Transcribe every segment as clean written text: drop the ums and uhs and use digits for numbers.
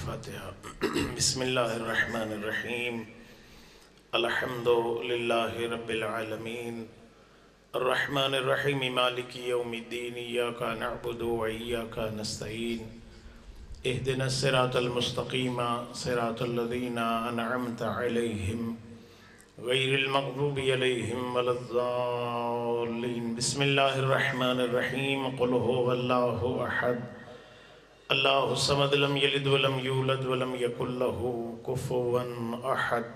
الفاتحة بسم الله الرحمن الرحيم الحمد لله رب العالمين الرحمن الرحيم مالك يوم الدين إياك نعبد وإياك نستعين اهدنا الصراط المستقيم صراط الذين أنعمت عليهم غير المغضوب عليهم ولا الضالين بسم الله الرحمن الرحيم قل هو الله أحد اللہ الصمد لم یلد ولم یولد ولم یکن له کفوا احد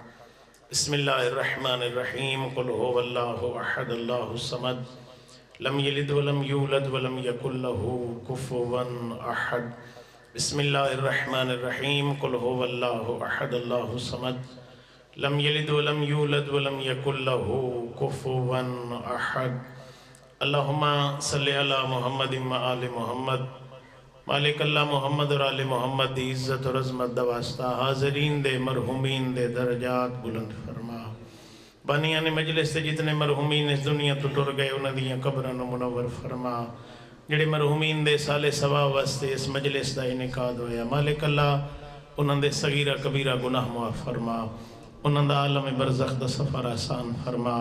بسم اللہ الرحمن الرحیم قل هو اللہ احد اللہ الصمد لم یلد ولم یولد ولم یکن له کفوا احد بسم اللہ الرحمن الرحیم قل هو اللہ احد اللہ الصمد لم یلد ولم یولد ولم یکن له کفوا احد اللہم صلی علی محمد و آل محمد مالک اللہ محمد اور آل محمد دی عزت اور عظمت دا واسطہ حاضرین دے مرحومین دے درجات بلند فرما بانیان مجلس تے جتنے مرحومین اس دنیا تو ٹر گئے انہاں دیاں قبراں منور فرما جڑے مرحومین دے سال ثواب واسطے اس مجلس دا انعقاد ہویا مالک اللہ انہاں دے صغیرہ کبیرہ گناہ معاف فرما انہاں دا عالم برزخ دا سفر آسان فرما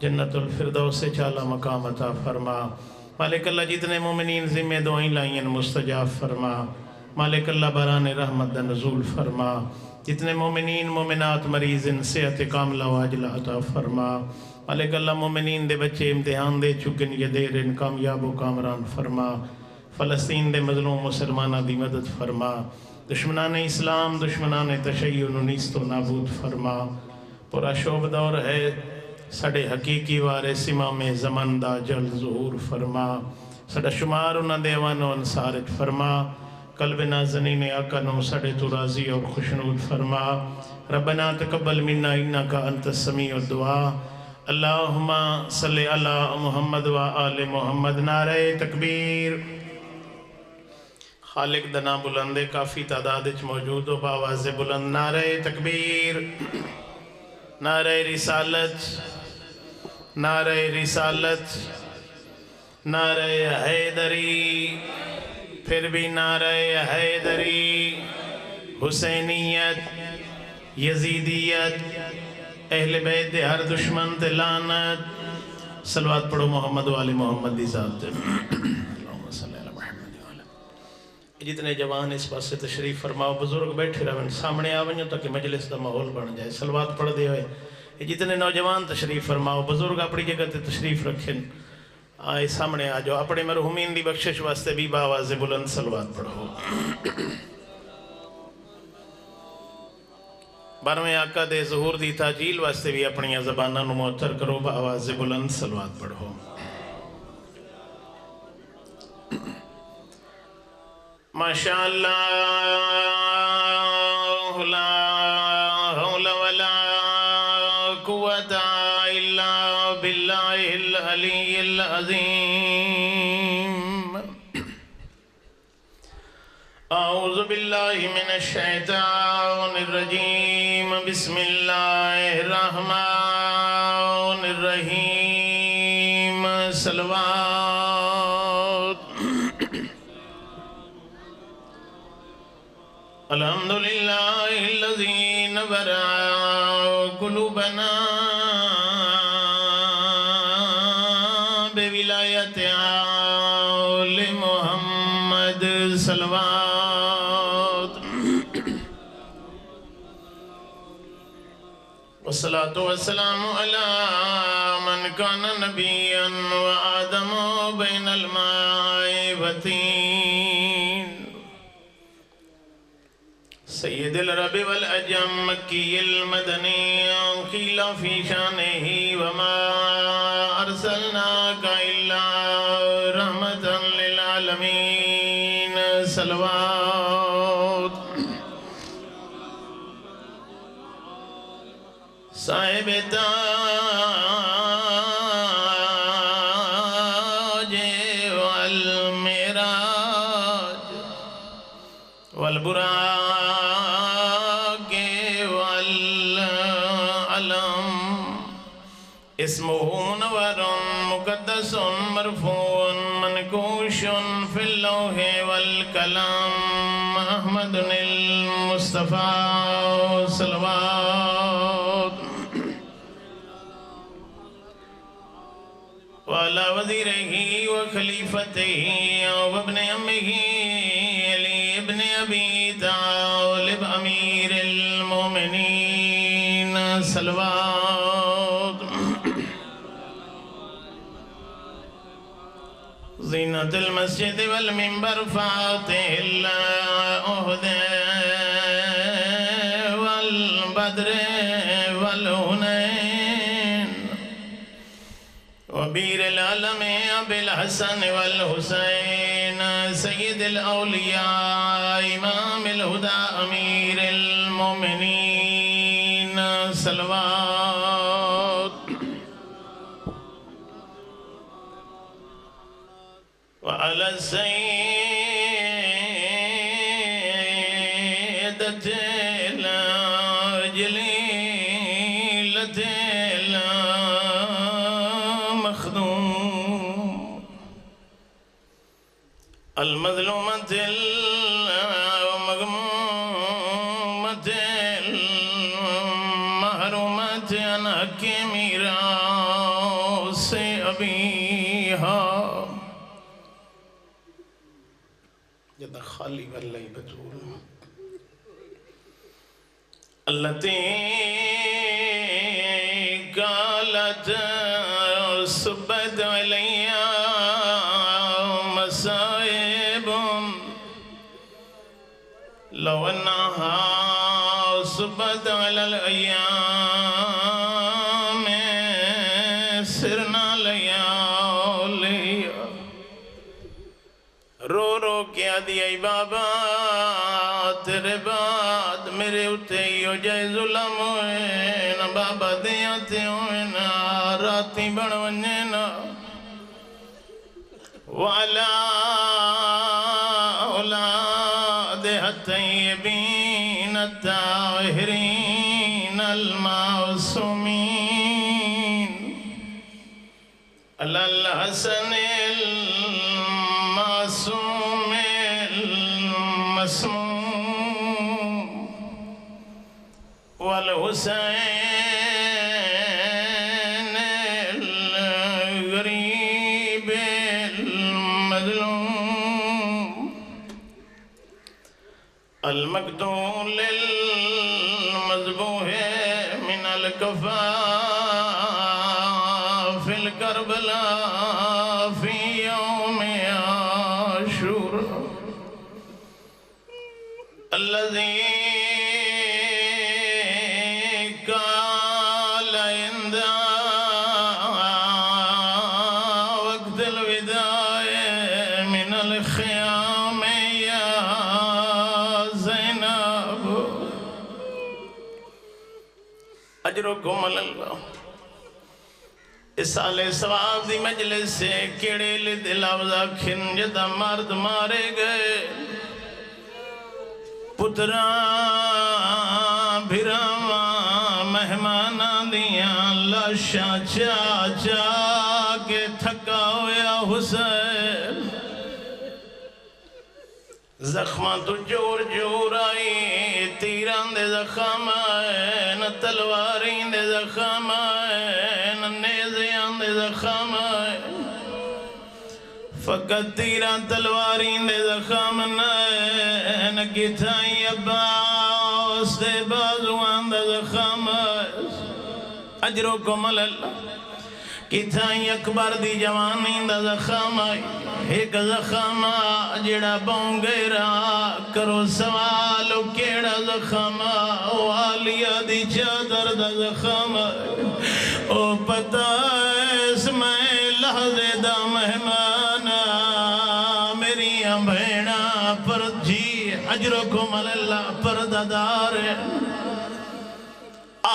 جنت الفردوس چالا مقام عطا فرما مالک اللہ جتنے مومنین ذمہ دعائیں لائیں مستجاب فرما مالک اللہ بران رحمت دا نزول فرما جتنے مومنین مومنات مریض ان صحت کاملہ واجلہ عطا فرما مالک اللہ مومنین دے بچے امتحان دے چکن یہ دیر ان کامیاب و کامران فرما فلسطین دے مظلوم مسلمانہ دی مدد فرما دشمنان اسلام دشمنان تشیع نیست و نابود فرما پورا شعب دور ہے ساڑے حقیقی وارث امام زمان دا جل ظہور فرما ساڑا شمار انہ دیوان و انصارت فرما قلب نازنین آقا نو ساڑے تو راضی اور خوشنود فرما ربنا تقبل منا انکا انت السمیع الدعا اللہم صلی علی محمد و آل محمد نعرہ تکبیر خالق دنا بلندے کافی تعداد اچ موجود و باواز بلند نعرہ تکبیر نعرہ رسالت نعرہ رسالت نعرہ حیدری پھر بھی نعرہ حیدری حسینیت یزیدیت اہل بیت ہر دشمن تے لعنت صلوات پڑھو محمد و آل محمد دی ذات اللہم صلی اللہ محمد و آل جتنے جوان اس پاس سے تشریف فرماؤ بزرگ بیٹھے رہن سامنے آونیوں تاکہ مجلس دا ماحول بن جائے صلوات پڑھ دے ہوئے جتنے نوجوان تشریف فرماؤ بزرگ اپنی جگہ تے تشریف رکھیں آئے سامنے آ جاؤ اپنے مرحومین دی بخشش واسطے بھی باواز بلند صلوات پڑھو بارہویں آقا دے ظہور دی تاجیل واسطے بھی اپنی زبانہ نو معطر کرو باواز بلند صلوات پڑھو ماشاءاللہ لا حول ولا قوة إلا بالله العلي العظيم أعوذ بالله من الشيطان الرجيم بسم الله الرحمن الرحيم صلوات الحمد لله الذي نور قلوبنا بولایت آل محمد صلوات والصلاة والسلام على من كان نبيا وآدم بين الماء والطين سید العرب والعجم مکی المدنی قیل فی شانہ وما ارسلناک الا رحمتا للعالمین صلوات صاحب تاج والمعراج والبراق والعلم اسمه منور مقدس مرفوع منقوش في اللوح والقلم أحمد المصطفى صلوات وعلى وزيره وخليفته وابن عمه علي ابن أبي طالب أمير المؤمنين صلوات زينة المسجد والمنبر فاتح العهد والبدر والهنين وبير العالم أبي الحسن والحسين سيد الأولياء إمام الهدى أمير المؤمنين صلوات وعلى السيدة الجليلة المخدوم المظلومة المغمومة المحرومة عن حق ميراث أبيها جدا خالی واللہ بطول التي قالت سبت علي مصائب لو أنها سبت على الأيام سرنا ليالي رو رو کیا دیا بابا تیرے بعد میرے اتے ہو جائے ظلم ہوئے نا بابا دیا تے ہوئے نا راتی بڑھ ونجے نا وعلا اولاد الطیبین الطاہرین المعصومین علی الحسن المعصوم المسموم والحسين الغريب المظلوم المقتول المذبوح من الكفاف في الكربلاء في يوم عاشوراء الذي قال عند وقت الوداع من الخيام يا زينب اجركم اللہ اس سال ثواب دی مجلس سے کیڑے لد لفظہ کھنجدہ مرد مارے گئے پتران بھیراواں مہماناں دیاں لاشاں چاچا کے تھکا ہویا حسین زخماں تو جور جور آئی تیران دے زخم آئے نہ تلوارین دے زخم آئے نہ نیزیان دے زخم آئے فقط تیران تلوارین دے زخم آئے نہ کتائیں عباس دے بازوان دے زخم آئے اجرکم اللہ کتائیں اکبر دی جوانین دا زخم آئی ایک زخم جڑا بونگے را کرو سوالو کیڑا زخم والیا دی چادر دا زخم او پتہ اس میں لحظے دا مہمانا میری بھیڑا پر جی اجرکم اللہ پردادار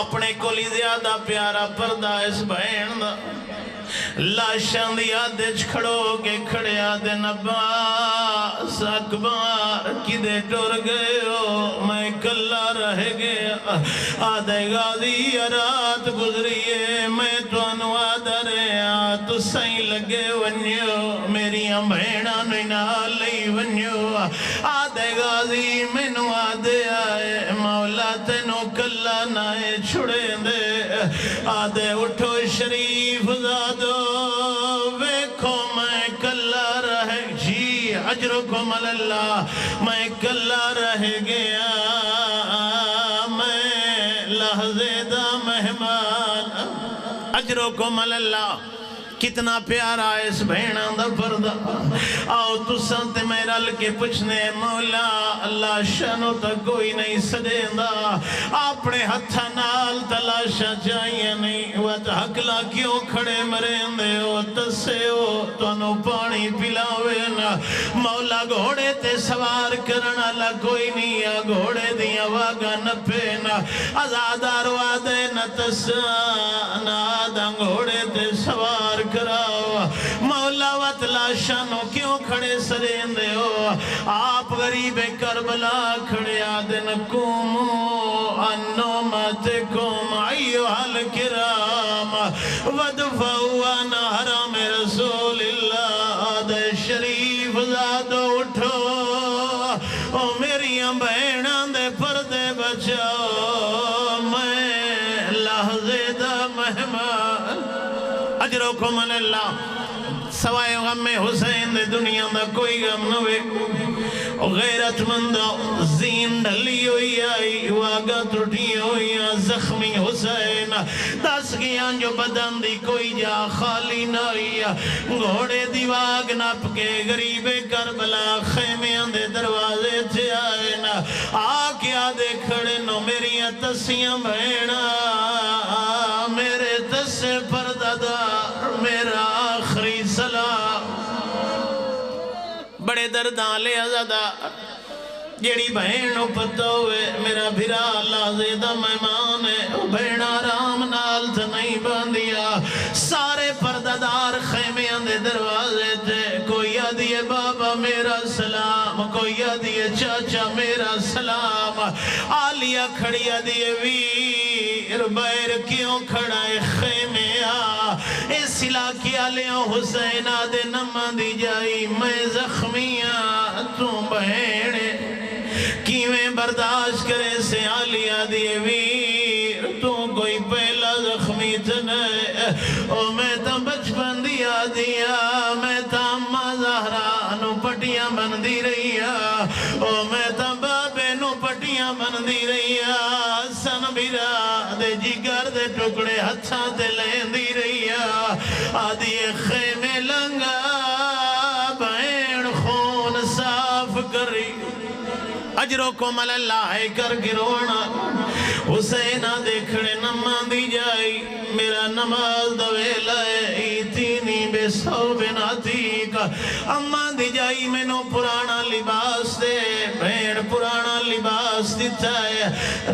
اپنے کو لی زیادہ پیارا پردہ اس بھین دا لاشاں دی آدھچ کھڑو کے کھڑے آدھے نباس اکبر کی دے ٹور گئے ہو میں کلہ رہ گیا آدھے غازی رات گزریے میں تو انوادہ رہا تو سائیں لگے ونیو میری بھیڑا نوینا لئی ونیو آدھے غازی میں نوادے گیا میں لحظے دا مہمان اجرکم اللہ کتنا پیارا اس بہنہ دا پردہ آؤ تساں تے میں رل کے پوچھنے مولا اللہ شانو تا کوئی نہیں سدیندا اپنے ہتھا نال تلاشا چاہیے نہیں وات حقلا کیوں کھڑے مرندے ہو تسے ہو تانو پانی پلاوے نا مولا گھوڑے تے سوار کرنا لا کوئی نہیں یا گھوڑے دیا واگا نپے نا آزادار وادے نا تسا نا آدھا گھوڑے تے سوار کراؤ مولا وطلا شانو کیوں کھڑے سریندے ہو آپ غریب کربلا کھڑے آدن کومو انومتکم ایوہ الکرام ودفعوا عن حرم رسول اللہ دے شریف ذات اٹھو او میریاں بہناں دے پردے بچاؤ میں لحظے دا مہمان اجرکم اللہ سوائے غم حسین دے دنیا دا کوئی غم نوے غیرت مندہ زین ڈھلی ہوئی آئی واگا ٹوٹی ہوئی زخمی حسین دس گیاں جو بدن دی کوئی جا خالی نائی گھوڑے دی واگ نپ کے غریب کربلا خیمیاں دے دروازے تھے آئے نا آکیا دے کھڑے نو میری تسیاں بہنا میرے تس پردادار میرا آخری سلام بڑے درداں لے ازادار جیڑی بہنوں پتہ ہوئے میرا بھرا اللہ زیدہ مہمان ہے بہن آرام نال تھا نہیں باندیا سارے پردادار خیمے اندے دروازے تھے کوئی آدھیے بابا میرا سلام کوئی آدھیے چاچا میرا سلام آلیہ کھڑی آدھیے ویر بیر کیوں کھڑائے خیمے اس علاقے آلیوں حسین آدھے نمان دی جائی میں زخمیاں تو بہنے کیویں برداشت کرے سے آلیہ دیئے ویر تو کوئی پہلا زخمی تنے او میں تا بچپن دیا دیا میں تا اممہ زہرانو پٹیاں بندی رہیا او میں تا بابے نو پٹیاں بندی رہیا سن بیرا دے جگر دے ٹکڑے ہتھاں تے لیندی رہیا آدھیے خیمے لنگا بہن خون صاف کری اجرکم اللہ ہے کر گرونا حسینہ دیکھڑے نمان دی جائی میرا نماز دویلہ ایتینی بے سو بناتی کا امان دی جائی میں نو پرانا لباس دے بہن پرانا لباس دیتا ہے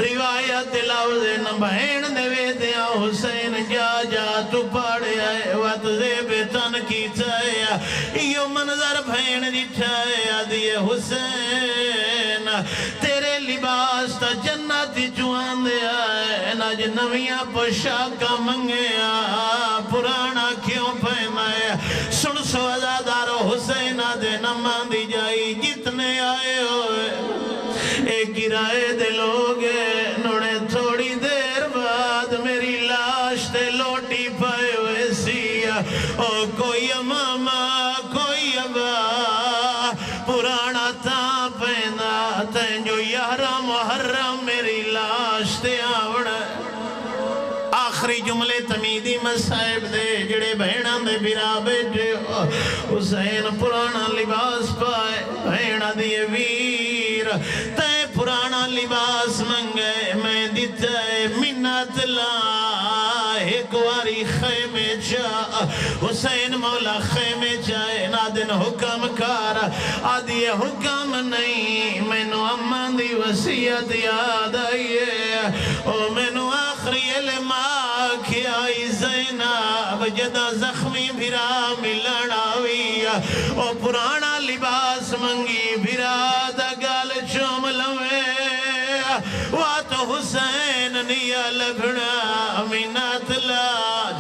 روایت لفظ بہن دے ویدیا حسین جا جا تو پاڑے آئے وات زیب تن کی چاہے یو منظر بہن دیتا ہے آدھیے حسین تیرے لباس تا جنتی جوان دے آئے ناج نویاں پوشاکا منگے پرانا کیوں پہنائے سن سو ازادارو حسین دے نمان دی جائی جتنے آئے ہوئے ایک گرائے دے لوگے نوڑے تھوڑی دیر بعد میری لاش تے لوٹی پائے ہوئے سیا او کوئی امامہ کوئی ابا پرانا تا پہنا تین جو یارہ محرم میری لاش تے آوڑا آخری جملے تمیدی مسائب دے جڑے بہنان دے بیرا بیٹے حسین پرانا لباس پائے بہنہ دیئے ویر تے پرانا لباس منگے میں دیتا ہے منت لا ایک واری خیمے جا حسین مولا خیمے جائے نادن حکم کار آدھی حکم نہیں میں نو امان دی وسیعت یاد آئیے او میں نو آخری علم آکھی آئی زینب جدہ زخمی بھرا ملنا ہوئی او پرانا لباس منگی بھرا دا گال چوم لوے وات حسین نیا لگنا منت لا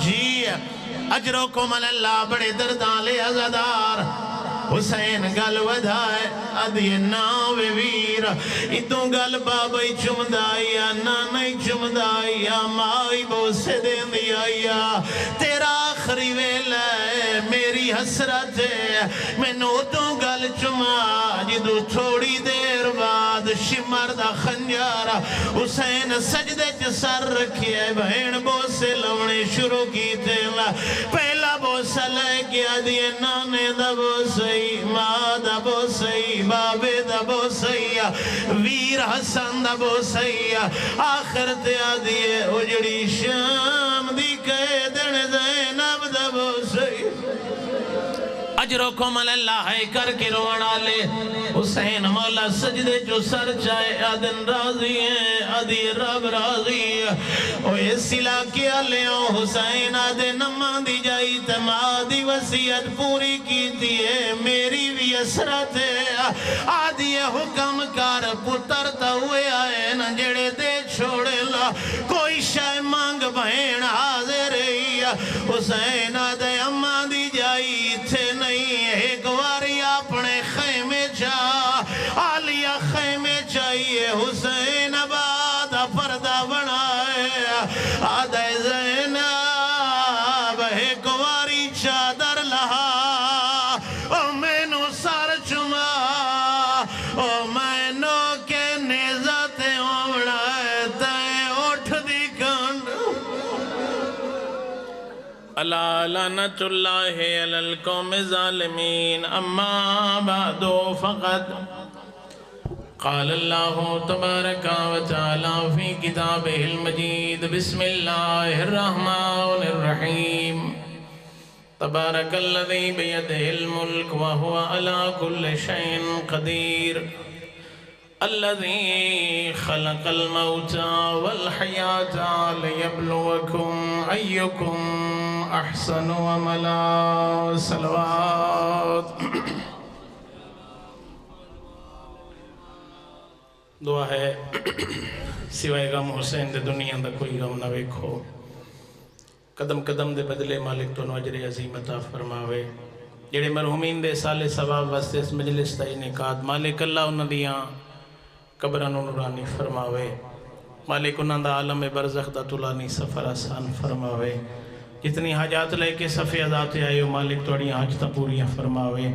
جی اجرکم اللہ بڑے دردان لے ازادار حسین گل ودھائے ادھے ناوے ویر اتوں گل بابائی چمدائی نانائی چمدائی مائی بوسے دین دیا تیرا آخری ویلہ ہے میری حسرت ہے میں نو تو گل چما جدو تھوڑی دیر بعد شمر دا خنجر حسین سجدے چ سر رکھیا بہن بوسے لونے شروع کیتے پہلا بوسا لے گیا دیے نانے دا بوسائی ماں دا بوسائی بابے دا بوسائی ویر حسن دا بوسائی آخر تیا دیے اجڑی شام دی قیدن زینب دا بوسائی اجرکم اللہ ہے کر کے رونا لے حسین مولا سجدے جو سر چاہے آدن راضی ہیں آدھی رب راضی ہے او اس علاقے لیوں حسین آدھے نمان دی جائی تمادی وسیعت پوری کی دیئے میری بھی اسرت ہے آدھی حکم کار پترتا ہوئے آئے نہ جڑے دے چھوڑے لا کوئی شای مانگ بہن حاضر رہی حسین آدھے امان دی جائی تھے ایک واری اپنے خیمے عالیہ خیمے چاہیے حسین آباد پردہ بنائے آدھے زینب ایک واری چادر لہا او میں نو سار چما او میں نو کے نیزت اوڑائے تائیں اٹھ دی کن اللہ لعنت اللہ علی القوم الظالمین اما بعد فقط قال اللہ تبارک و تعالی فی کتابہ المجید بسم اللہ الرحمن الرحیم تبارک الذی بیدہ الملک وہو علی کل شیء قدیر الذي خلق الموت والحياة ليبلوكم أيكم أحسن عملا صلوات دعا ہے سوائے غم حسین دے دنیا دا کوئی غم نہ ویکھو قدم قدم دے بدلے مالک تو اجر عظیم عطا فرماوے جڑے مرحومین دے سال ثواب واسطے اس مجلس دا انعقاد مالک اللہ انہاں دیاں قبران نورانی فرماوے مالک انہاں دا عالم برزخ دا طولانی سفر آسان فرماوے جتنی حاجات لے کے صفی ذات آئے مالک توڑی حاجتہ پوریاں فرماوے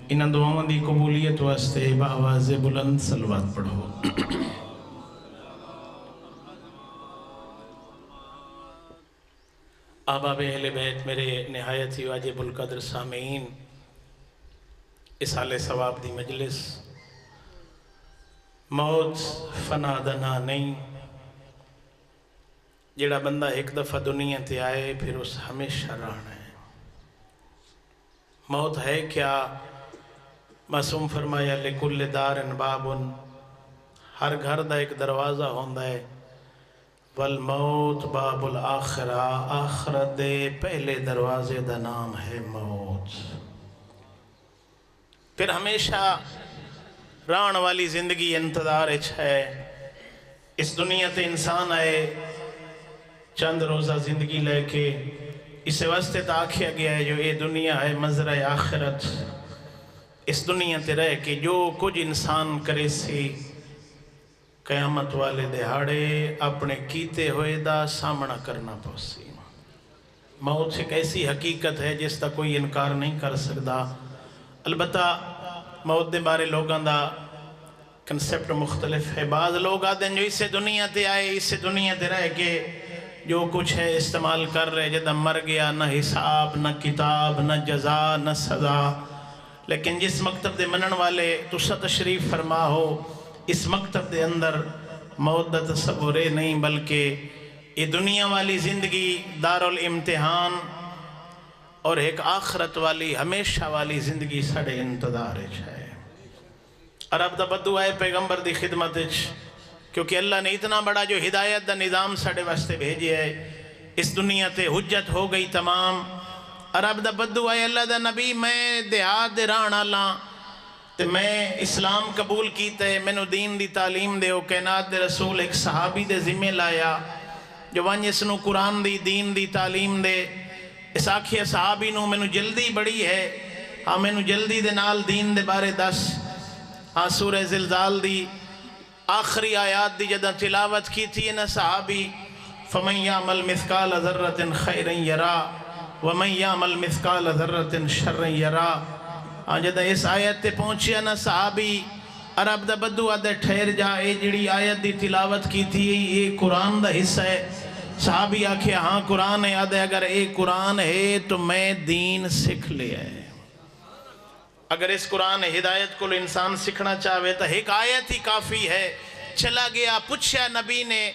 انہاں دعاؤں دی قبولیت واسطے بآواز بلند صلوات پڑھو احباب اہل بیت میرے نہایت ہی واجب القدر سامعین اس حال ثواب دی مجلس موت فنا دنا نہیں جڑا بندہ ایک دفعہ دنیا تے آئے پھر اس ہمیشہ رہنا ہے موت ہے کیا معصوم فرمایا لکل دار باب ہر گھر دا ایک دروازہ ہوندہ ہے والموت باب الآخرہ آخرت دے پہلے دروازے دا نام ہے موت پھر ہمیشہ ران والی زندگی انتظار ہے اس دنیا تے انسان آئے چند روزہ زندگی لے کے اس واسطے تاکھیا گیا ہے جو یہ دنیا ہے مزرعہ آخرت اس دنیا تے رہ کے جو کچھ انسان کرے سی قیامت والے دہاڑے اپنے کیتے ہوئے دا سامنا کرنا پوسی موت ایک ایسی حقیقت ہے جس کا کوئی انکار نہیں کر سکتا البتہ موت دے بارے لوگاں دا کنسپٹ مختلف ہے بعض لوگ آدھیں جو اسے دنیا تے آئے اسے دنیا تے رہ کے جو کچھ ہے استعمال کر رہے جدہ مر گیا نہ حساب نہ کتاب نہ جزا نہ سزا لیکن جس مکتب دے منن والے تسا تشریف فرما ہو اس مکتب دے اندر موت دا تصورے نہیں بلکہ یہ دنیا والی زندگی دار الامتحان اور ایک آخرت والی ہمیشہ والی زندگی سڑے انتظار ہے عرب دا بدو آئے پیغمبر دی خدمت کیونکہ اللہ نے اتنا بڑا جو ہدایت دا نظام سڑے واسطے بھیجے ہے اس دنیا تے حجت ہو گئی تمام عرب دا بدو آئے اللہ دا نبی میں دیہات دے رانا لاں تے میں اسلام قبول کیتے میں نو دین دی تعلیم دے او کائنات دے رسول ایک صحابی دے ذمہ لایا جو وانج اس نو قرآن دی دین دی تعلیم دے اس آکھیا صحابی نو میں نو جلدی بڑی ہے ہاں میں نو جلدی دے نال دین دے بارے دس ہاں سورہ زلزال دی آخری آیات دی جدہ تلاوت کی تھی نا صحابی فَمَنْ يَعْمَلْ مِثْقَالَ ذَرَّةٍ خَيْرًا يَرَا وَمَنْ يَعْمَلْ مِثْقَالَ ذَرَّةٍ شَرًّا يَرَا جدہ اس آیت تے پہنچیا نا صحابی عرب دا بدو آدھے ٹھہر جا، اے جڑی آیت دی تلاوت کی تھی یہ قرآن دا حصہ ہے۔ صحابی آکھے ہاں قرآن ہے، آدھے اگر اے قرآن ہے تو میں دین سکھ لیا ہے۔ اگر اس قرآن ہدایت کو انسان سکھنا چاہے تو ایک آیت ہی کافی ہے۔ چلا گیا، پوچھا نبی نے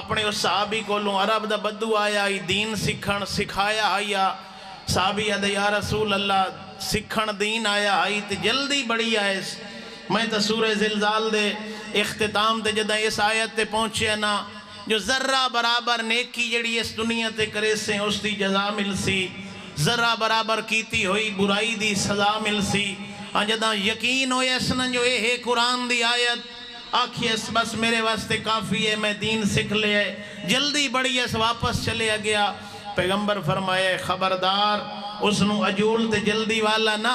اپنے اس صحابی کو لوں، عرب دا بدو آیا ہی دین سکھن سکھایا آیا۔ صحابی آدھے یا رسول اللہ سکھن دین آیا آئی تے جلدی بڑی آئے، میں تا سورہ زلزال دے اختتام تے جدہ اس آیت تے پہنچے نا، جو ذرہ برابر نیکی جڑی اس دنیا تے کرے سے اس دی جزا مل سی، ذرہ برابر کیتی ہوئی برائی دی سزا مل سی۔ جدہ یقین ہوئے اسنا جو اے قرآن دی آیت آکھی اس بس میرے واسطے کافی ہے، میں دین سکھ لے، جلدی بڑی اس واپس چلے گیا۔ پیغمبر فرمائے خبردار اس نو اجول تے جلدی والا نہ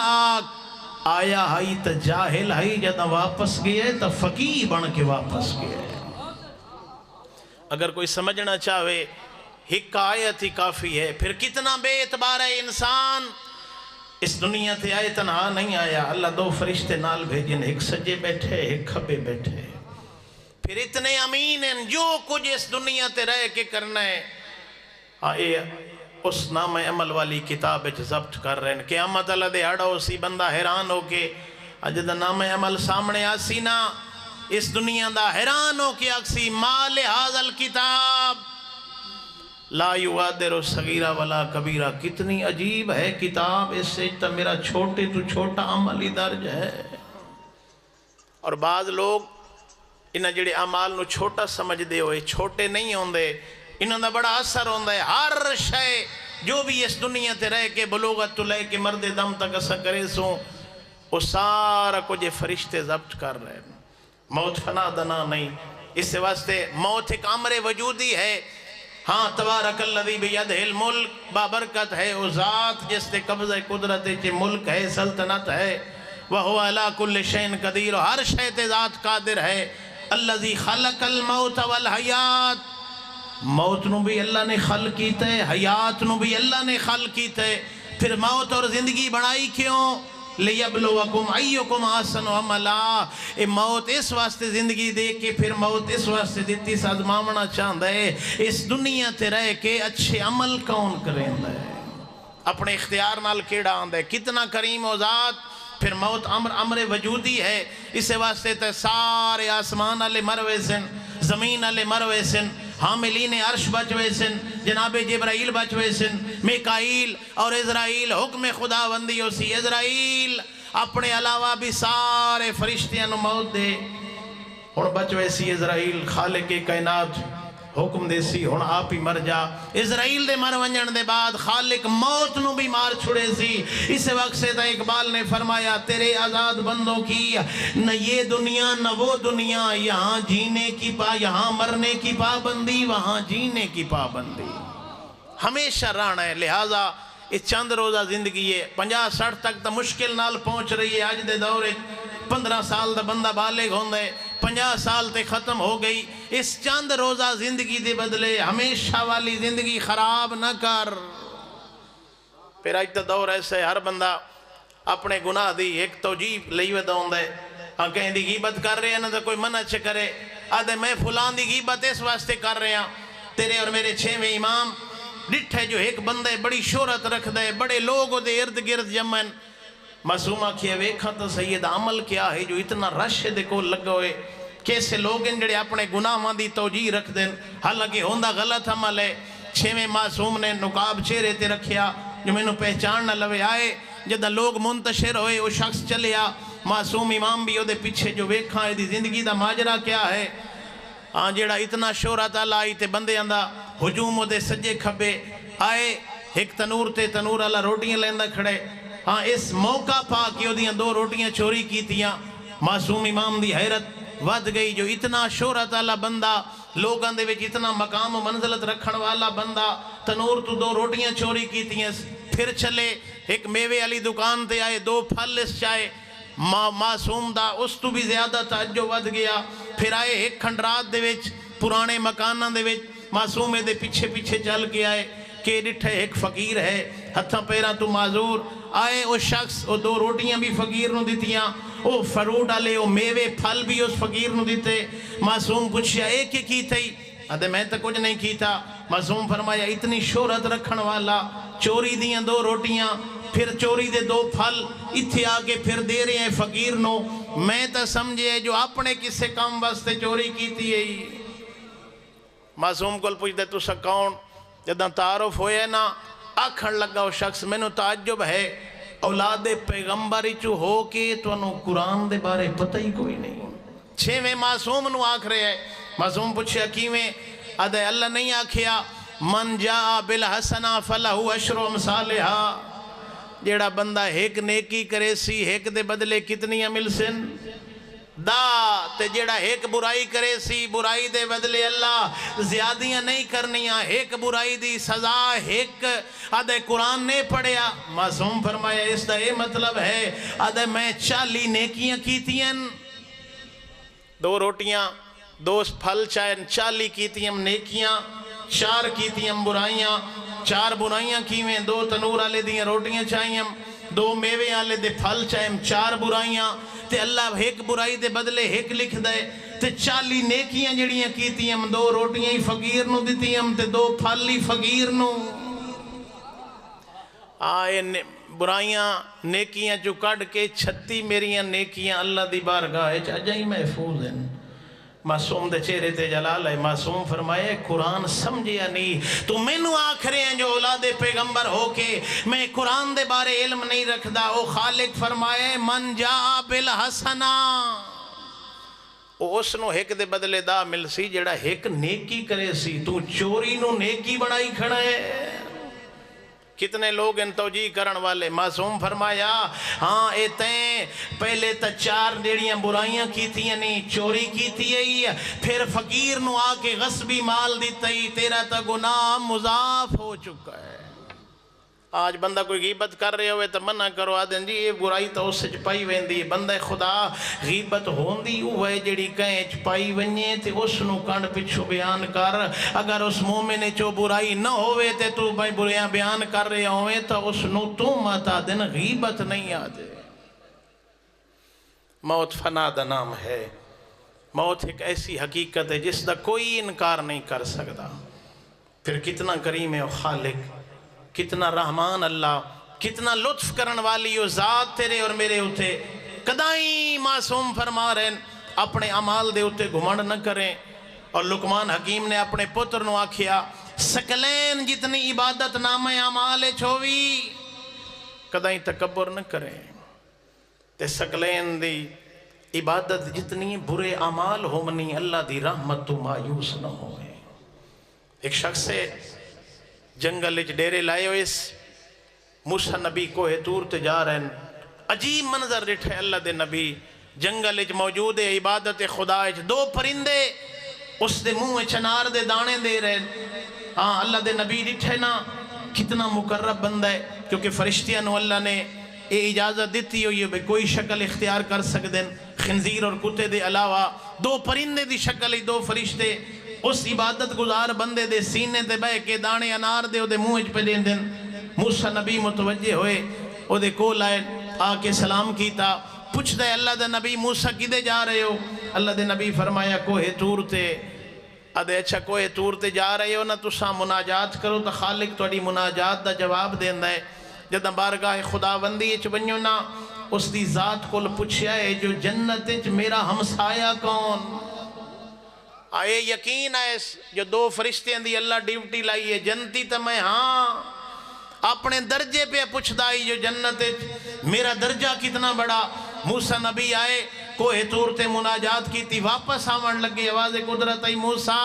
آیا ہائی تا جاہل ہائی، جدہ واپس گئے تا فقیہ بن کے واپس گئے۔ اگر کوئی سمجھنا چاہے ایک آیت ہی کافی ہے، پھر کتنا بے اعتبار ہے انسان۔ اس دنیا تے آئے تنہا نہیں آیا، اللہ دو فرشتے نال بھیجن، ایک سجے بیٹھے ایک کھبے بیٹھے، پھر اتنے امین ہیں جو کچھ اس دنیا تے رہ کے کرنا ہے آئے اس نام عمل والی کتاب ضبط کر رہے ہیں۔ قیامت اللہ دے ہڑا اسی بندہ حیران ہو کے اجدہ نام عمل سامنے آسی نا، اس دنیا دا حیران ہو کے اکسی مال هذا الکتاب لا یغادر صغیرہ ولا کبیرہ، کتنی عجیب ہے کتاب، اس سے تا میرا چھوٹے تو چھوٹا عملی درج ہے۔ اور بعض لوگ انہاں جڑے عمال نو چھوٹا سمجھ دے ہوئے، چھوٹے نہیں ہوندے، انہاں دا بڑا اثر ہوندہ ہے۔ ہر شے جو بھی اس دنیا تے رہ کے بلوغت تو لے کے مرد دم تک اسا کرے سو، وہ سارا کچھ فرشتے ضبط کر رہے ہیں۔ موت فنا دنا نہیں، اس واسطے موت ایک امر وجودی ہے۔ ہاں تبارک الذی بیدہ الملک، بابرکت ہے وہ ذات جس تے قبضہ قدرت چے ملک ہے، سلطنت ہے، وہو علی کل شین قدیر، ہر شے تے ذات قادر ہے۔ الذی خلق الموت والحیات، موت نو بھی اللہ نے خلق کیتا ہے، حیات نو بھی اللہ نے خلق کیتا ہے۔ پھر موت اور زندگی بڑھائی کیوں؟ لیبلوکم ایکم احسن عملا، اے موت اس واسطے زندگی دے کے پھر موت اس واسطے دیتی سازماونا چاہتا ہے اس دنیا تے رہ کے اچھے عمل کون کریں ہے، اپنے اختیار نال کیڑا آندہ ہے، کتنا کریم و ذات۔ پھر موت امر وجودی ہے، اس واسطے تے سارے آسمان والے مروے سن، زمین والے مروے سن، حاملین عرش بچوے سن، جناب جبرائیل بچوے سن، میکائیل اور اسرائیل، حکم خداوندی اسی اسرائیل اپنے علاوہ بھی سارے فرشتیاں نو موت دے۔ ہن بچوے سی اسرائیل، خالق کائنات حکم دے سی ہن آپ ہی مر جا۔ اسرائیل دے مر ونجن دے بعد خالق موت نو بھی مار چھڑے سی۔ اس وقت سے تا اقبال نے فرمایا تیرے آزاد بندوں کی نہ یہ دنیا نہ وہ دنیا، یہاں جینے کی یہاں مرنے کی پابندی، وہاں جینے کی پابندی، ہمیشہ رہنا ہے۔ لہٰذا اس چند روزہ زندگی ہے، 50-60 تک تا مشکل نال پہنچ رہی ہے، آج دے دورے 15 سال دا بندہ بالغ ہوندہ ہے، 50 سال تے ختم ہو گئی۔ اس چند روزہ زندگی دے بدلے ہمیشہ والی زندگی خراب نہ کر۔ پھر آج تا دور ایسے ہر بندہ اپنے گناہ دی ایک توجیب لئیوے دا ہوندہ ہے، ہاں کہیں دی غیبت کر رہے ہیں نا تو کوئی منع چھ کرے، آدھے میں فلان دی غیبت اس واسطے کر رہے ہیں۔ تیرے اور میرے 6ویں امام ڈٹھے جو ایک بندے بڑی شہرت رکھ دے، بڑے لوگ دے ارد گرد جمن، معصومہ کیا ویکھا تو سید عمل کیا ہے جو اتنا رش دے کو لگا ہوئے، کیسے لوگ ان جڑے اپنے گناہاں دی توجیہ رکھ دیں، حالانکہ ہوندہ غلط عمل ہے۔ 6ویں معصوم نے نقاب چہرے تے رکھیا جو میں نو پہچان نہ لوے آئے، جدہ لوگ منتشر ہوئے وہ شخص چلیا، معصوم امام بھی ہو دے پیچھے جو ویکھا ہے دی زندگی دا ماجرہ کیا ہے۔ ہاں جڑا اتنا شہرت آئی تے بندے اندہ ہجوم دے سجے کھبے آئے، ایک تنور تے تنور اللہ روٹیاں لیندہ کھڑے، ہاں اس موقع پا کہ وہ دیاں 2 روٹیاں چوری کی تیاں۔ معصوم امام دی حیرت ود گئی جو اتنا شہرت والا بندہ، لوگاں دے وچ اتنا مقام و منزلت رکھن والا بندہ تنور تو 2 روٹیاں چوری کی تیاں۔ پھر چلے ایک میوے علی دکان تے آئے، 2 پھل اس چائے، معصوم دا اس تو بھی زیادہ تعجب ود گیا۔ پھر آئے ایک کھنڈرات دے وچ پرانے مکاناں دے وچ، معصوم دے پیچھے پیچھے چل کے آئے کہ ڈٹھے ایک فقیر ہے، ہتھاں پیراں تو معذور، آئے وہ شخص وہ 2 روٹیاں بھی فقیر نو دیتیاں، وہ فروٹ والے وہ میوے پھل بھی اس فقیر نو دیتے. معصوم پوچھیا اے کی تھی؟ آدھے میں تو کچھ نہیں کیتا. معصوم فرمایا اتنی شہرت رکھن والا چوری دیاں 2 روٹیاں پھر چوری دے 2 پھل اتھے آگے پھر دے رہے ہیں فقیر نو. میں تو سمجھے جو اپنے کسے کام واسطے چوری کیتی ہے. معصوم کو پوچھتے تسا کون؟ جداں تعارف ہوئے نا آکھن لگا وہ شخص میں نو تعجب ہے اولاد پیغمبر چو ہو کے تو انہوں قرآن دے بارے پتہ ہی کوئی نہیں. 6ویں معصوم نو آکھ رہے ہیں. معصوم پوچھے کیویں؟ آدھے اللہ نہیں آکھیا من جاء بالحسنہ فلہو عشر امثالہا. جیڑا بندہ ایک نیکی کرے سی ایک دے بدلے کتنیاں مل سن دا، تے جیڑا ایک برائی کرے سی برائی دے بدلے اللہ زیادیاں نہیں کرنیاں. ایک برائی دی سزا ایک. آدھے قرآن نے پڑھیا. معصوم فرمایا اس دا یہ مطلب ہے آدھے میں 40 نیکیاں کیتیاں 2 روٹیاں 2 پھل چاہن 40 کیتیاں نیکیاں 4 کیتیاں برائیاں. 4 برائیاں کیویں 2 تنور والے دیاں روٹیاں چاہیاں 2 میوے والے دے پھل چاہیے 4 برائیاں تے اللہ ایک برائی دے بدلے ایک لکھ دے. تے 40 نیکیاں جڑیاں کیتیاں 2 روٹیاں ہی فقیر نو دیتیاں تے 2 پھل ہی فقیر نو. آئے برائیاں نیکیاں جو کڑ کے 36 میریاں نیکیاں اللہ دی بارگاہ اجائی محفوظ ہیں. معصوم دے چہرے تے جلال ہے. معصوم فرمائے قرآن سمجھیا نہیں تو میں نو آکھ رہے ہیں جو اولاد پیغمبر ہو کے میں قرآن دے بارے علم نہیں رکھدا. او خالق فرمائے من جاء بالحسنہ اس نو ایک دے بدلے دا مل سی جڑا ایک نیکی کرے سی. تو چوری نو نیکی بڑائی کھڑا ہے. کتنے لوگ ان توجیہ کرن والے. معصوم فرمایا ہاں اے تیں پہلے تا 4 جڑیاں برائیاں کیتیاں نہیں چوری کیتی ہے پھر فقیر نو آ کے غصبی مال دیتا ہی تیرا تا گناہ مضاف ہو چکا ہے. آج بندہ کوئی غیبت کر رہے ہوئے تو منع کرو آدھیں جی یہ برائی تو اس سے چپائی ویندی. بندہ خدا غیبت ہوندی ہوئے جڑی کہیں چپائی ونیے تے اس نو کانڈ پچھو بیان کر. اگر اس مومن چو برائی نہ ہوئے تے تو بھائی بریاں بیان کر رہے ہوئے تو اس نو تو ماتا دن غیبت نہیں آدھے. موت فنا دا نام ہے. موت ایک ایسی حقیقت ہے جس دا کوئی انکار نہیں کر سکتا. پھر کتنا کریم ہے خالق کتنا رحمان اللہ کتنا لطف کرن والی وہ ذات تیرے اور میرے ہوتے. کدائیں معصوم فرما رہے اپنے عمال دے ہوتے گھمنڈ نہ کریں. اور لقمان حکیم نے اپنے پتر نو آکھیا سکلین جتنی عبادت نام عمال چھوی کدائیں تکبر نہ کریں. تے سکلین دی عبادت جتنی برے عمال ہومنی اللہ دی رحمت تو مایوس نہ ہوئے. ایک شخص سے جنگل ڈیرے لائے ہوئے موسیٰ نبی کوہ طور تے جا رہے ہیں. عجیب منظر ڈٹھے اللہ دے نبی جنگل موجود ہے عبادت خدا 2 پرندے اس دے منہ چنار دے دانے دے رہے ہیں. ہاں اللہ دے نبی ڈٹھے نا کتنا مقرب بندہ ہے کیونکہ فرشتیاں نو اللہ نے یہ اجازت دیتی ہوئی ہے کوئی شکل اختیار کر سکتے ہیں. خنزیر اور کتے دے علاوہ 2 پرندے دی شکل ہی 2 فرشتے اس عبادت گزار بندے دے سینے دے بہ کے دانے انار دے او دے منہ پہ دین دن. موسیٰ نبی متوجہ ہوئے او دے کول آئے آ کے سلام کیتا. پوچھ دے اللہ دے نبی موسیٰ کدے جا رہے ہو؟ اللہ دے نبی فرمایا کوہ طور تے. آدھے اچھا کوہ طور تے جا رہے ہو نا تساں مناجات کرو تو خالق تھوڑی مناجات دا جواب دیندا ہے. جدہ بارگاہ خدا بندی اچ بنیو نا اس دی ذات کول پوچھیا ہے جو جنت اچ میرا ہمسایہ کون؟ آئے یقین ہے جو 2 فرشتے دی اللہ ڈیوٹی لائی ہے جنتی تو میں ہاں اپنے درجے پہ پوچھتا ہی جو جنت میرا درجہ کتنا بڑا. موسیٰ نبی آئے کوہ طور تے مناجات کی تھی واپس آون لگے آواز قدرت آئی موسیٰ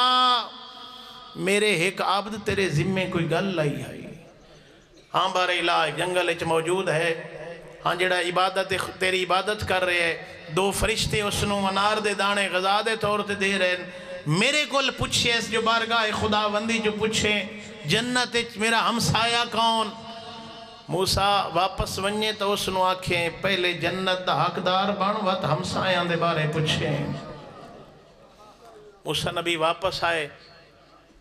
میرے ایک عبد تیرے ذمے کوئی گل لائی آئی. ہاں بار الہ جنگل اچ موجود ہے. ہاں جڑا عبادت تیری عبادت کر رہے ہیں 2 فرشتے اس نو انار دے دانے غذا دے طور تے دے رہے ہیں. میرے کول پوچھے اس جو بارگاہ خدا بندی جو پوچھے جنت میرا ہمسایہ کون؟ موسیٰ واپس ونجے تو اس نو آکھیں پہلے جنت دا حقدار بن وقت ہمسایاں دے بارے پوچھیں. موسیٰ نبی واپس آئے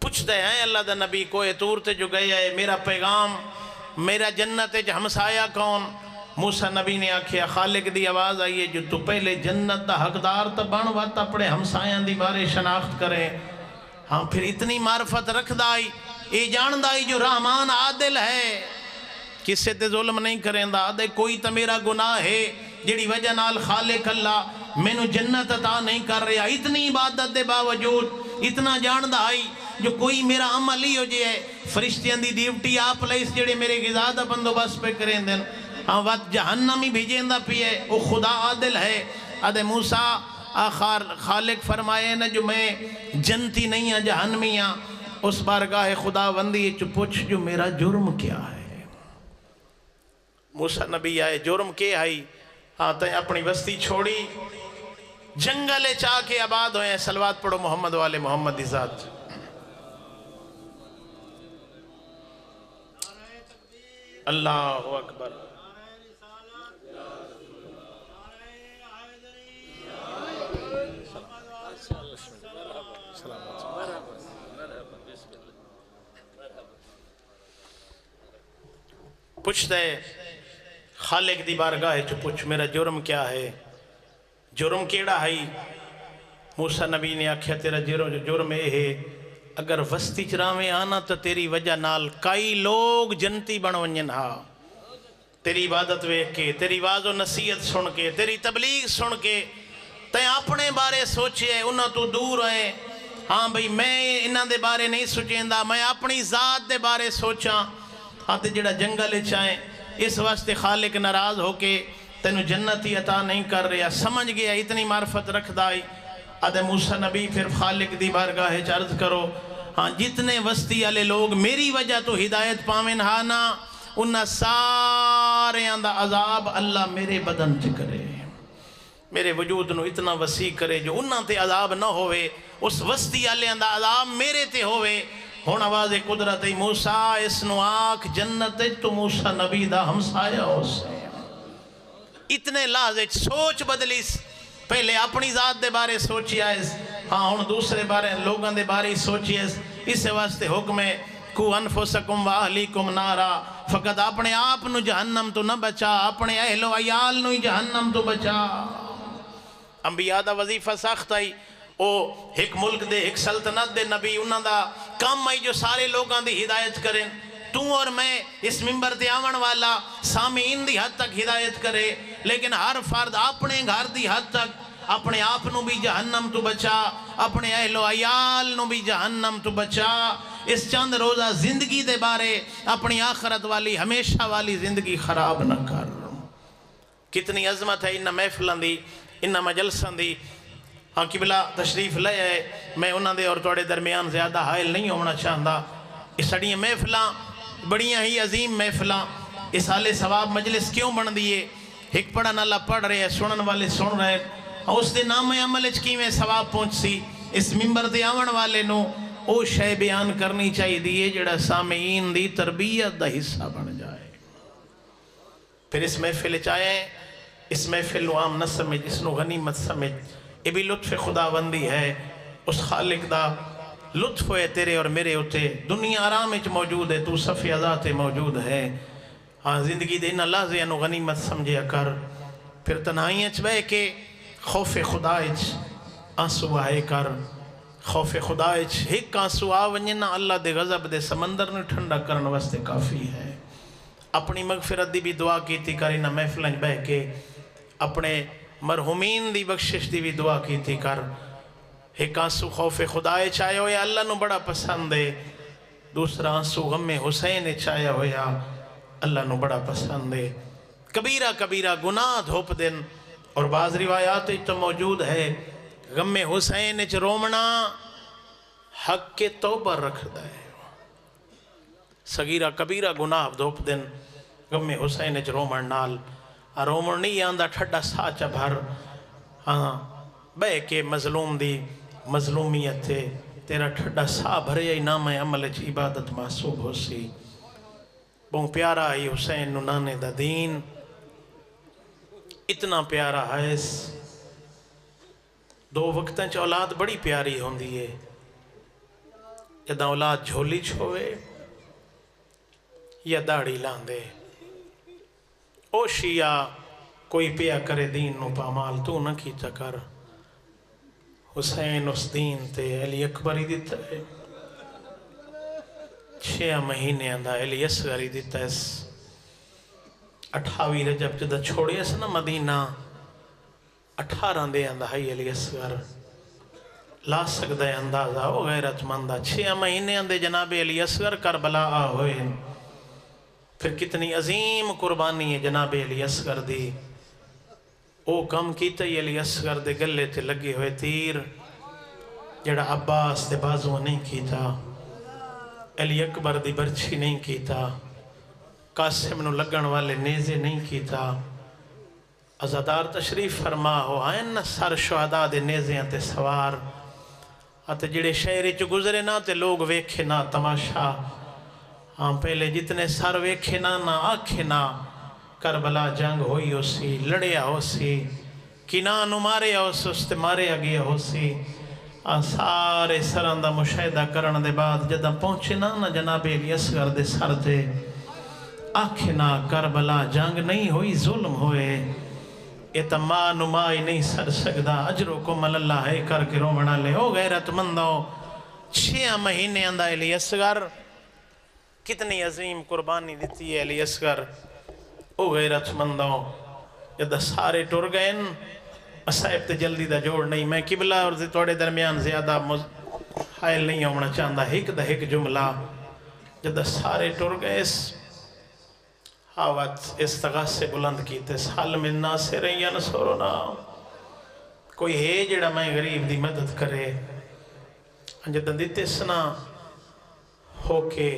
پوچھ دے ہیں اللہ دا نبی کوہ طور تے جو گئے ہے میرا پیغام میرا جنت ہمسایہ کون؟ موسیٰ نبی نے آکھیا خالق دی آواز آئی ہے جو تو پہلے جنت دا حقدار تا بن وات اپنے ہمسایاں دی بارے شناخت کرے. ہاں پھر اتنی معرفت رکھ دائی اے جان دائی جو رحمان عادل ہے کسے تے ظلم نہیں کریں دا دے کوئی تا میرا گناہ ہے جڑی وجہ نال خالق اللہ میں نو جنت عطا نہیں کر رہا. اتنی عبادت دے باوجود اتنا جان دائی جو کوئی میرا عمل ہی ہو جائے فرشتیاں دی ڈیوٹی آپ لئیس جڑے میرے غذا دا بندوبست پہ کریں دن ہاں وقت جہنم ہی بھیجیں دا پیے وہ خدا عادل ہے. ادھے موسیٰ آخر خالق فرمائے نا جو میں جنتی نہیں ہاں جہنمی ہاں. اس بارگاہ خدا بندی چو پوچھ جو میرا جرم کیا ہے. موسیٰ نبی آئے جرم کے آئی آتے اپنی بستی چھوڑی جنگل چاہ کے آباد ہوئے. صلوات پڑھو محمد والے محمد دی ذات. اللہ اکبر. پوچھتا ہے خالق دی بارگاہ چو پوچھ میرا جرم کیا ہے جرم کیڑا ہے. موسیٰ نبی نے آکھیا تیرا جرم اے ہے اگر وستی چراویں آنا تو تیری وجہ نال کئی لوگ جنتی بن ونجن ہا. تیری عبادت ویکھ کے تیری واز و نصیحت سن کے تیری تبلیغ سن کے تے اپنے بارے سوچے انہاں تو دور ہیں. ہاں بھئی میں انہاں دے بارے نہیں سوچیں دا میں اپنی ذات دے بارے سوچاں. ہاں تے جڑا جنگل چاہیں اس واسطے خالق ناراض ہو کے تینو جنتی عطا نہیں کر رہا. سمجھ گیا اتنی معرفت رکھ دائی. ادھے موسیٰ نبی پھر خالق دی بارگاہ عرض کرو ہاں جتنے وستی والے لوگ میری وجہ تو ہدایت پاویں ہانا انہاں سارے دا عذاب اللہ میرے بدن چ کرے میرے وجود نو اتنا وسیع کرے جو انہاں تے عذاب نہ ہوئے اس وستی والے دا عذاب میرے تے ہوئے. ہون آواز قدرت موسیٰ اس نو آنکھ جنت تو موسیٰ نبی دا ہمسایہ ہو سے. اتنے لحظے سوچ بدلیس. پہلے اپنی ذات دے بارے سوچی آئیس ہاں ہون دوسرے بارے لوگاں دے بارے سوچی آئیس. اس واسطے حکم ہے کو انفسکم و اہلیکم نارا فقط اپنے آپ نو جہنم تو نہ بچا اپنے اہل و عیال نو جہنم تو بچا. انبیاء دا وظیفہ سخت آئی او ایک ملک دے ایک سلطنت دے نبی انہاں دا کام آئی جو سارے لوگاں دی ہدایت کریں. تو اور میں اس منبر تے آون والا سامعین دی حد تک ہدایت کرے لیکن ہر فرد اپنے گھر دی حد تک اپنے آپ نو بھی جہنم تو بچا اپنے اہل و عیال نو بھی جہنم تو بچا. اس چند روزہ زندگی دے بارے اپنی آخرت والی ہمیشہ والی زندگی خراب نہ کر. کتنی عظمت ہے انہاں محفلان دی انہاں مجلسان دی. ہاں قبلہ تشریف لے آئے میں انہاں دے اور توڑے درمیان زیادہ حائل نہیں ہونا چاہتا. اس سڑیاں محفلان بڑیاں ہی عظیم محفلان. اس حال ثواب مجلس کیوں بن دیئے ایک پڑھن اللہ پڑھ رہے ہیں سنن والے سن رہے ہیں اس دے نام عمل کی میں ثواب پہنچ سی. اس منبر دے آون والے نو او شے بیان کرنی چاہیے دیئے جڑا سامعین دی تربیت دا حصہ بن جائے. پھر اس محفل چاہے اس محفل نو عام نہ سمجھ اس نو غنیمت سمجھ. یہ بھی لطف خداوندی ہے اس خالق دا لطف ہے تیرے اور میرے ہوتے. دنیا آرام اچ موجود ہے تو صفی ذات موجود ہے. ہاں زندگی دے انہاں لحظے نو غنیمت سمجھے کر. پھر تنہائیاں چ بہ کے خوف خدا اچ آنسو آئے کر. خوف خدا اچ ایک آنسو آ ونجنا اللہ دے غضب دے سمندر نے ٹھنڈا کرن واسطے کافی ہے. اپنی مغفرت دی بھی دعا کیتی کر انہاں محفلاں بہ کے اپنے مرحومین دی بخشش دی بھی دعا کیتی کر. ایک آنسو خوف خدا چاہے ہویا اللہ نو بڑا پسند ہے. دوسرا آنسو غم حسین چاہے ہویا اللہ نو بڑا پسند ہے. کبیرہ کبیرہ گناہ دھوپ دن اور بعض روایات تو موجود ہے غم حسین چ رومنا حق کے توبہ رکھ دے. صغیرہ کبیرہ گناہ دھوپ دن غم حسین چ رومن نال رومن نہیں آندہ ٹھڈا ساچا بھر. ہاں بے کے مظلوم دی مظلومیت تھے تیرا ٹھڈا سا بھرے نام عمل چ عبادت محسوب ہو سی. بہت پیارا ہی حسین نو نانے دا دین اتنا پیارا ہے. دو وقتاں چ اولاد بڑی پیاری ہوندی ہے. جداں اولاد جھولی چھوئے یا داڑھی لاندے او شیعہ کوئی پیا کرے دین نو پامال تو نہ کیتا کر، حسین اس دین تے علی اکبر ہی دیتا ہے، 6 مہینے آندھا علی اصغر ہی دیتا ہے۔ 28 رجب جدہ چھوڑی اس نا مدینہ، 18 دے آندھا ہے علی اصغر لا سکتا ہے اندازہ او غیرت مندہ۔ 6 مہینے آندھے جناب علی اصغر کربلا آ ہوئے، پھر کتنی عظیم قربانی ہے جناب علی اصغر دی۔ او کم کیتا ہی علی اصغر دے گلے تے لگے ہوئے تیر جڑا عباس دے بازو نہیں کیتا، علی اکبر دی برچھی نہیں کیتا، قاسم نو لگن والے نیزے نہیں کیتا۔ عزادار تشریف فرما ہو آئین سر شہداء دے نیزے تے سوار آتے جڑے شہری چو گزرے نا تے لوگ ویکھے نا تماشا، ہاں پہلے جتنے سر ویکھے نا نہ آکھے نا، کربلا جنگ ہوئی ہو سی، لڑیا ہو سی، کنانو مارے ہو سی، اس تے مارے گیا ہو سی، سارے سران دا مشاہدہ کرن دے بعد جدہ پہنچے نا جناب علی اصغر دے سر دے آکھے نا کربلا جنگ نہیں ہوئی ظلم ہوئے، اتما نمائی نہیں سر سکدا، اجرکم اللہ ہے کر کے رومنا لے۔ او غیرت مندو 6 مہینے اندھا علی اصغر کتنی عظیم قربانی دیتی ہے علی اصغر۔ او غیرت مندو جدہ سارے ٹر گئے مسائب تے جلدی دا جوڑ نہیں، میں قبلہ اور توڑے درمیان زیادہ حائل نہیں ہونا چاہتا، ایک جملہ جدہ سارے ٹر گئے آوات استغاث سے بلند کیتے سال من ناصر ینصرنا، کوئی ہے جڑا میں غریب دی مدد کرے، جدہ دیتے سنا ہو کے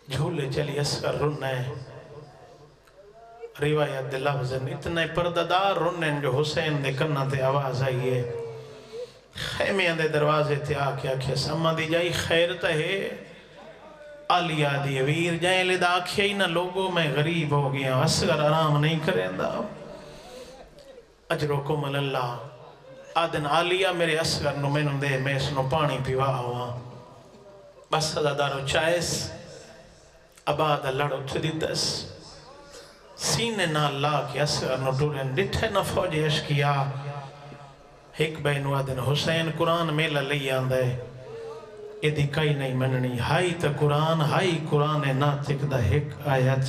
جھولے چلی اصغر رننے، روایت دے لفظن اتنے پرددار رنن جو حسین دے کرنا تے آواز آئیے، خیمیاں دے دروازے تے آکے آکھے سمہ دی جائی خیر تا ہے، آلیہ دی ویر جائیں لے دا آکھے ہی نہ لوگوں میں غریب ہو گیا، اصغر آرام نہیں کریں دا، اجرکم اللہ آدن آلیہ میرے اصغر نو میں دے میں اس نو پانی پیوا ہوا، بس ازادارو چائس آباد لڑ اٹھ دیتس، سینے نہ اللہ کی اصغر نو ٹورن ڈٹھے نہ فوجی اشکیا، ایک بینو آدن حسین قرآن میلہ لئی آندھے، ایدی کئی نہیں مننی، ہائی تا قرآن ناتک دا ایک آیت۔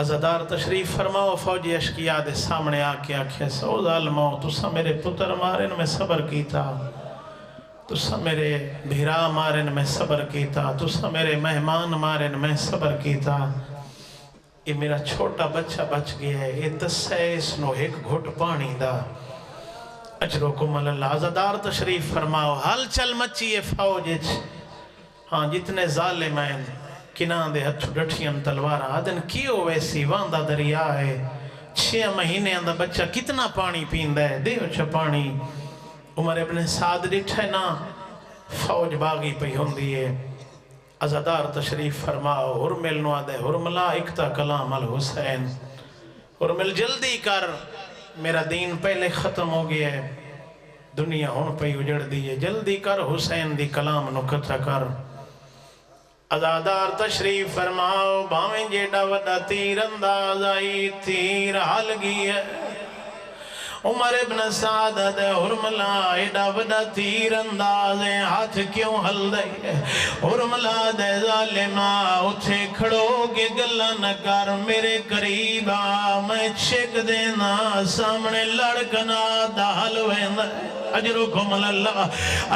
عزادار تشریف فرماؤ فوجی اشکیا دے سامنے آکے آکھے سو ظالمو تسا میرے پتر مارن میں صبر کیتا، تسا میرے بھیرا مارن میں صبر کیتا، تسا میرے مہمان مارن میں صبر کیتا، یہ میرا چھوٹا بچہ بچ گیا ہے، یہ تسیس نو ایک گھٹ پانی دا، اجرکم اللہ۔ عزادار تشریف فرماؤ حل چل مچی فوجج، ہاں جتنے ظالمین کنان دے ہتھ ڈٹھیاں تلوارا آدن کیوں ویسی واندہ دریا ہے، 6 مہینے اندہ بچہ کتنا پانی پیندہ ہے، دیو چھا پانی، عمر ابن سعد ڈٹھے نا فوج باغی پہ ہوندی ہے۔ عزادار تشریف فرماؤ حرمل نو آدھے حرملہ اکتا کلام الحسین، حرمل جلدی کر میرا دین پہلے ختم ہو گیا ہے، دنیا ہون پہ اجڑ دیئے، جلدی کر حسین دی کلام نو کتھا کر۔ عزادار تشریف فرماؤ باویں جیڑا وڈا تیر انداز آئی تیر حال گئی ہے، عمر ابن سعد دے حرملہ ایڈا وڈا تیر انداز ہے، ہاتھ کیوں ہل دے، حرملہ دے ظالمہ اٹھے کھڑو کے گلہ نہ کر میرے قریبا، میں چھک دینا سامنے لڑکنا دا حل ویندہ، اجرکم اللہ۔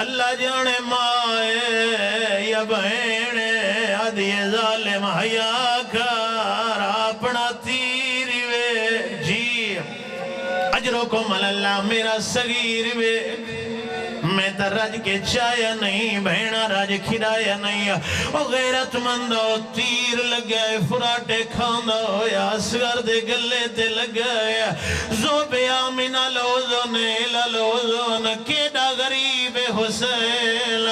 اللہ جانے مائے یا بہنے آدھی ظالم حیا کر اپنا تیر وے جی، اجرکم اللہ میرا صغیر وے، میں تا رج کے چایا نہیں بہنا رج کھڑایا نہیں، او غیرت مندو تیر لگائے فراٹے کھاندہ ہویا اصغر دے گلے تے لگائے، زوبیا من لوزن لوزن کیڑا غریب حسین،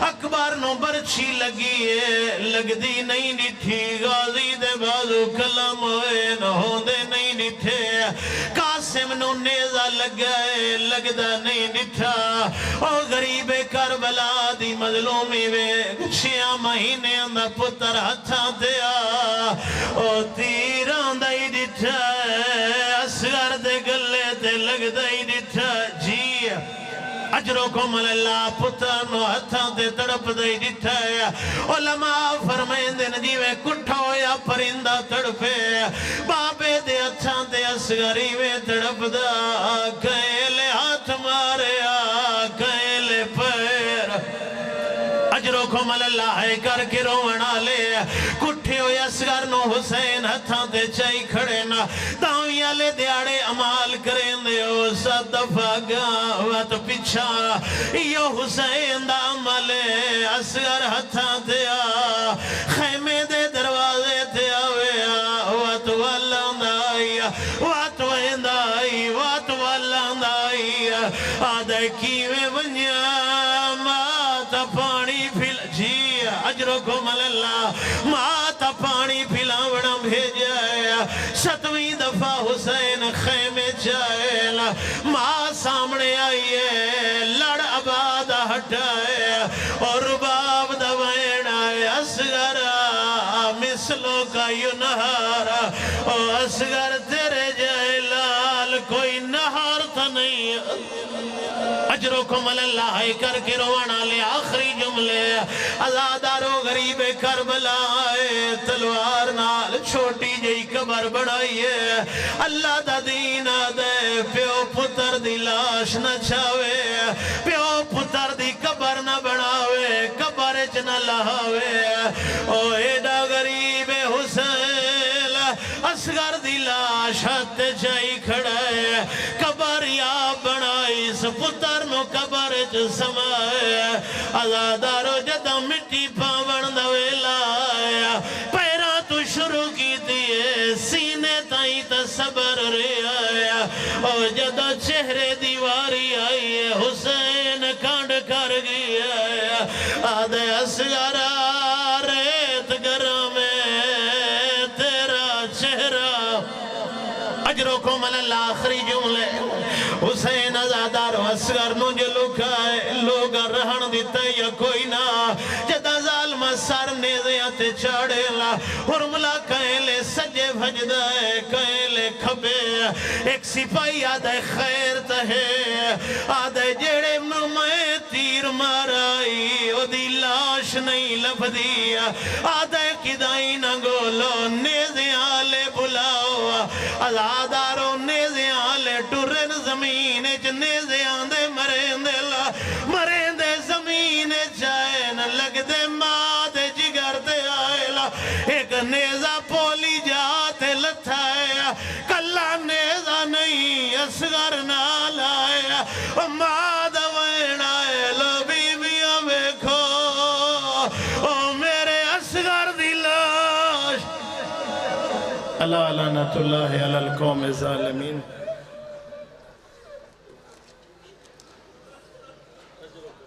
اکبر نو برچی لگیے لگ دی نہیں ڈٹھی، غازی دے بازو کلم ہوئے نہ ہوں دے نہیں ڈٹھے، کاس قاسم نو نیزہ لگائے لگدہ نہیں ڈٹھا او غریب کربلا دی مظلومی وے 6 مہینے اندہ پتر ہتھا دیا او تیران دائی ڈٹھا اصغر دے گلے دے لگدائی ڈٹھا جی اجرکم اللہ پتر نو ہتھاں دے تڑپ دے ڈٹھا علماء فرمائیں دے نجیوے کٹھو یا پرندہ تڑپے بابے دے ہتھاں دے اصغری وے تڑپ دا کہلے ہاتھ مارے کہلے پیر اجرکم اللہ ہے کر کے رونا لے کٹھے ہوئے اصغر نو حسین ہتھاں دے چائی کھڑے نا داویاں لے دیاڑے عمال کریں دے او 7 دفعہ گاوات پچھا یو حسین دا عملے اصغر ہتھاں دے خیمے دے دروازے دے آوے وات والان دائی وات وین دائی وات والان دائی آدھے کیوے ونیا ماتا پانی پھل جی اجرکم اللہ ماتا پانی پھلاوڑا بھیجائے 7ویں دفعہ حسین خیمے جائے ماں سامنے آئیے لڑ آباد ہٹائے اور رباب دوائن آئے اصغر مثلوں کا یو نہارا او اصغر تیرے جائے لال کوئی نہار تھا نہیں اجرکم اللہ کر کے روانا لے آخری جملے ازادارو غریب کربلا آئے تلوار نال چھوٹی جئی قبر بڑھائیے اللہ دا دین دے پیو پتر دی لاش نہ چھاوے پیو پتر دی قبر نہ بڑھاوے قبر نہ لہاوے او ایڈا غریب حسین اصغر دی لاش ہاتھ جائی کھڑائے قبر یا بڑھائی اس پتر نو قبر سمائے ازادارو جدہ مٹی پاون دوے لائے پیرا تو شروع کی دیئے سینے تائیں تصبر رے آیا اور جدہ چہرے دیواری آئیے حسین کانڈ کر گیا آدھے اصغر ریت گرم تیرا چہرہ اجرکم اللہ آخری جملے حسین ازادار و اصغر نو جو لکھائے لوگا رہن دیتا یا کوئی نا جدہ ظالم سار نیزیاں چاڑے لا حرملہ کہیں لے سجے بھجدائے کہیں لے کھبے ایک سپاہی آدھے خیر تہے آدھے جیڑے مرمائے تیر مارائی او دی لاش نہیں لب دیا آدھے کدائی نہ گولو نیزیاں لے بلاو ازادارو نیزیاں لے ٹرن زمین نیزیاں دے مرین دے لا مرین دے زمین جائن لگ دے ماں دے جگر دے آئے لا ایک نیزہ پولی جاتے لتھائے کلا نیزہ نہیں اصغر نال آئے ماں دوین آئے لو بی بیاں بیکھو او میرے اصغر دی لاش اللہ لعنت اللہ علی القوم الظالمین